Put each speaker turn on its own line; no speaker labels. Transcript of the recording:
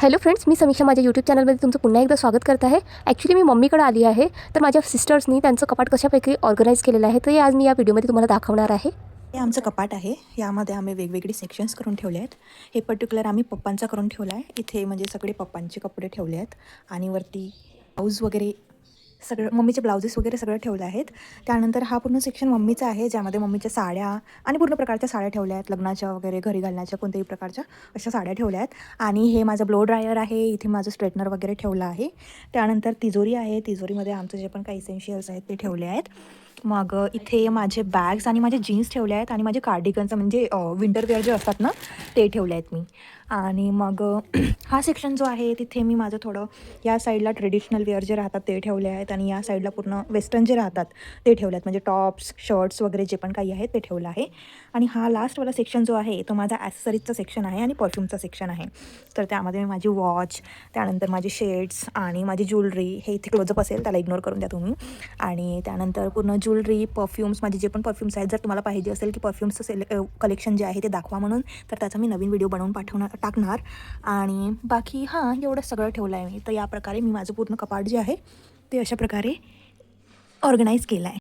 Hello friends, मी समीक्षा माझ्या YouTube चॅनलमध्ये तुमचं पुन्हा एकदा स्वागत करत आहे. ॲक्च्युली मी मम्मीकडे आली आहे, तर माझ्या सिस्टर्सनी त्यांचं कपाट कशापैकी ऑर्गनाईज केलेलं आहे, तर हे आज मी या व्हिडिओमध्ये तुम्हाला दाखवणार आहे.
हे आमचं कपाट आहे. यामध्ये आम्ही वेगवेगळे सेक्शन्स करून ठेवले आहेत. हे पर्टिक्युलर आम्ही पप्पांचा करून ठेवला आहे. इथे म्हणजे सगळे पप्पांचे कपडे ठेवले आहेत आणि वरती ब्लाऊज वगैरे सगळं मम्मीचे ब्लाउजेस वगैरे सगळं ठेवलं आहेत. त्यानंतर हा पूर्ण सेक्शन मम्मीचा आहे, ज्यामध्ये मम्मीच्या साड्या आणि पूर्ण प्रकारच्या साड्या ठेवल्या आहेत. लग्नाच्या वगैरे घरी घालण्याच्या कोणत्याही प्रकारच्या अशा साड्या ठेवल्या आहेत. आणि हे माझं ब्लो ड्रायर आहे. इथे माझं स्ट्रेटनर वगैरे ठेवलं आहे. त्यानंतर तिजोरी आहे. तिजोरीमध्ये आमचं जे पण काही इसेन्शियल्स आहेत ते ठेवले आहेत. मग इथे माझे बॅग्स आणि माझे जीन्स ठेवले आहेत आणि माझे कार्डिगन्स म्हणजे विंटर वेअर जे असतात ना ते ठेवले आहेत मी. आणि मग हा सेक्शन जो आहे तिथे मी माझं थोडं या साईडला ट्रेडिशनल वेअर जे राहतात ते ठेवले आहेत आणि या साईडला पूर्ण वेस्टर्न जे राहतात ते ठेवले आहेत, म्हणजे टॉप्स शर्ट्स वगैरे जे पण काही आहे ते ठेवलं आहे. आणि हा लास्टवाला सेक्शन जो आहे तो माझा ॲसेसरीजचा सेक्शन आहे आणि परफ्यूमचा सेक्शन आहे. तर त्यामध्ये मी माझी वॉच, त्यानंतर माझे शेड्स आणि माझी ज्वेलरी, हे इथे क्लोजअप असेल त्याला इग्नोर करून द्या तुम्ही. आणि त्यानंतर पूर्ण ज्वेलरी, परफ्यूम्स, माझे जे पण परफ्यूम्स आहेत, जर तुम्हाला पाहिजे असेल की परफ्यूम्सचं कलेक्शन जे आहे ते दाखवा म्हणून, तर त्याचा मी नवीन व्हिडिओ बनवून टाकणार. आणि बाकी हां, एवढं सगळं ठेवलं आहे मी. तर या प्रकारे मी माझं पूर्ण कपाट जे आहे ते अशा प्रकारे ऑर्गनाईज केलं आहे.